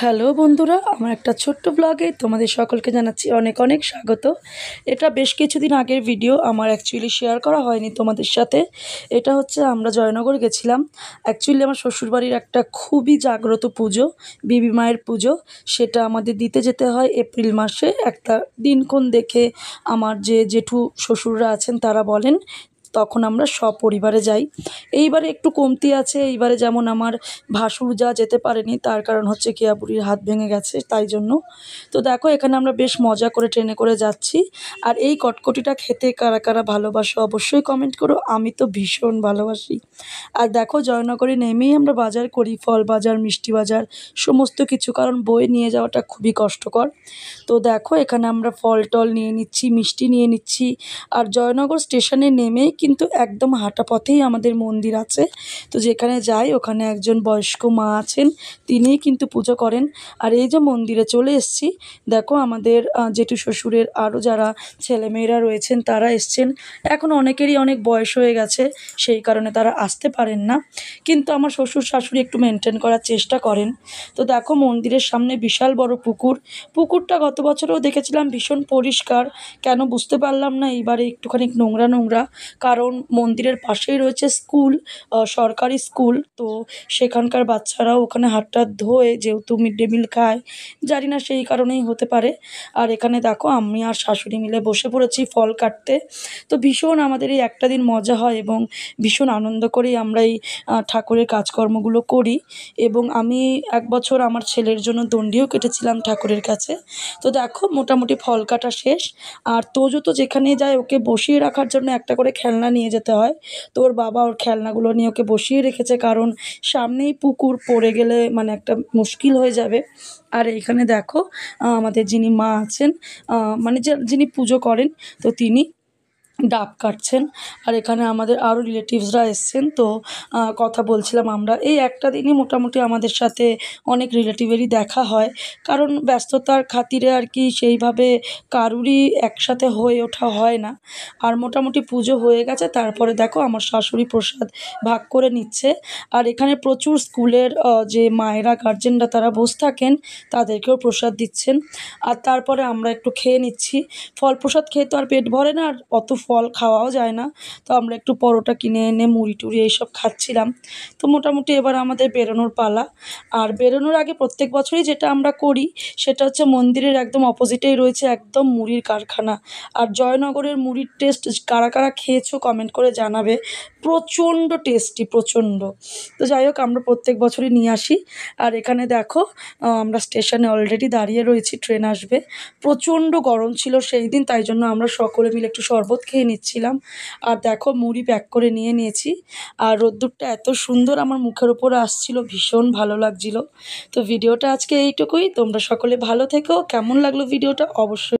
Hello বন্ধুরা, আমার একটা ছোট্ট ব্লগে তোমাদের সকলকে জানাচ্ছি অনেক অনেক স্বাগত। এটা বেশ কিছুদিন আগের ভিডিও, আমার অ্যাকচুয়ালি শেয়ার করা হয়নি তোমাদের সাথে। এটা হচ্ছে আমরা জয়নগর গেছিলাম। অ্যাকচুয়ালি আমার শ্বশুরবাড়ির একটা খুবই জাগ্রত পুজো, বিবি মায়ের পুজো। সেটা আমাদের দিতে যেতে হয় এপ্রিল মাসে। একটা দিনক্ষণ দেখে আমার যে জেঠু শ্বশুররা আছেন তারা বলেন, তখন আমরা সপরিবারে যাই। এইবারে একটু কমতি আছে। এইবারে যেমন আমার ভাসুর যেতে পারেনি, তার কারণ হচ্ছে কেয়া বুড়ির হাত ভেঙে গেছে, তাই জন্য। তো দেখো এখানে আমরা বেশ মজা করে ট্রেনে করে যাচ্ছি। আর এই কটকটিটা খেতে কারা কারা ভালোবাসো অবশ্যই কমেন্ট করো, আমি তো ভীষণ ভালোবাসি। আর দেখো জয়নগরে নেমেই আমরা বাজার করি, ফল বাজার, মিষ্টি বাজার, সমস্ত কিছু, কারণ বয়ে নিয়ে যাওয়াটা খুবই কষ্টকর। তো দেখো এখানে আমরা ফল টল নিয়ে নিচ্ছি, মিষ্টি নিয়ে নিচ্ছি। আর জয়নগর স্টেশনে নেমেই কিন্তু একদম হাঁটা পথেই আমাদের মন্দির আছে। তো যেখানে যাই ওখানে একজন বয়স্ক মা আছেন, তিনিই কিন্তু পুজো করেন। আর এই যে মন্দিরে চলে এসেছি, দেখো আমাদের জেঠু শ্বশুরের আরও যারা ছেলেমেয়েরা রয়েছেন তারা এসছেন। এখন অনেকেরই অনেক বয়স হয়ে গেছে, সেই কারণে তারা আসতে পারেন না, কিন্তু আমার শ্বশুর শাশুড়ি একটু মেনটেন করার চেষ্টা করেন। তো দেখো মন্দিরের সামনে বিশাল বড় পুকুরটা গত বছরেও দেখেছিলাম ভীষণ পরিষ্কার, কেন বুঝতে পারলাম না এইবারে একটুখানি নোংরা নোংরা। কারণ মন্দিরের পাশেই রয়েছে স্কুল, সরকারি স্কুল। তো সেখানকার বাচ্চারাও ওখানে হাত টাত ধোয়, যেহেতু মিড ডে মিল খায়, জানি না সেই কারণেই হতে পারে। আর এখানে দেখো আমি আর শাশুড়ি মিলে বসে পড়েছি ফল কাটতে। তো ভীষণ আমাদের এই একটা দিন মজা হয় এবং ভীষণ আনন্দ করেই আমরা এই ঠাকুরের কাজকর্মগুলো করি। এবং আমি এক বছর আমার ছেলের জন্য দণ্ডিও কেটেছিলাম ঠাকুরের কাছে। তো দেখো মোটামুটি ফল কাটা শেষ। আর তোজো তো যেখানেই যায় ওকে বসিয়ে রাখার জন্য একটা করে খেলনা নিয়ে যেতে হয়। তো ওর বাবা ওর খেলনাগুলো নিয়ে ওকে বসিয়ে রেখেছে, কারণ সামনেই পুকুর, পড়ে গেলে মানে একটা মুশকিল হয়ে যাবে। আর এইখানে দেখো আমাদের যিনি মা আছেন, মানে যিনি পুজো করেন, তো তিনি ডাব কাটছেন। আর এখানে আমাদের আরও রিলেটিভসরা এসছেন। তো কথা বলছিলাম আমরা, এই একটা দিনই মোটামুটি আমাদের সাথে অনেক রিলেটিভেরই দেখা হয়, কারণ ব্যস্ততার খাতিরে আর কি সেইভাবে কারুরই একসাথে হয়ে ওঠা হয় না। আর মোটামুটি পুজো হয়ে গেছে, তারপরে দেখো আমার শাশুড়ি প্রসাদ ভাগ করে নিচ্ছে। আর এখানে প্রচুর স্কুলের যে মায়েরা গার্জেনরা তারা বসে থাকেন, তাদেরকেও প্রসাদ দিচ্ছেন। আর তারপরে আমরা একটু খেয়ে নিচ্ছি। ফল প্রসাদ খেয়ে তো আর পেট ভরে না, আর অত ফল খাওয়াও যায় না। তো আমরা একটু পরোটা কিনে এনে মুড়ি টুড়ি এইসব খাচ্ছিলাম। তো মোটামুটি এবার আমাদের বেরোনোর পালা। আর বেরোনোর আগে প্রত্যেক বছরই যেটা আমরা করি, সেটা হচ্ছে মন্দিরের একদম অপোজিটেই রয়েছে একদম মুড়ির কারখানা। আর জয়নগরের মুড়ির টেস্ট কারা কারা খেয়েছো কমেন্ট করে জানাবে, প্রচণ্ড টেস্টি, প্রচণ্ড। তো যাই হোক আমরা প্রত্যেক বছরই নিয়ে আসি। আর এখানে দেখো আমরা স্টেশনে অলরেডি দাঁড়িয়ে রয়েছি, ট্রেন আসবে। প্রচণ্ড গরম ছিল সেই দিন, তাই জন্য আমরা সকলে মিলে একটু শরবত খেয়ে নিচ্ছিলাম। আর দেখো মুড়ি প্যাক করে নিয়ে নিয়েছি। আর রোদ্দুরটা এত সুন্দর আমার মুখের ওপরে আসছিল, ভীষণ ভালো লাগছিল। তো ভিডিওটা আজকে এইটুকুই। তোমরা সকলে ভালো থেকো। কেমন লাগলো ভিডিওটা অবশ্যই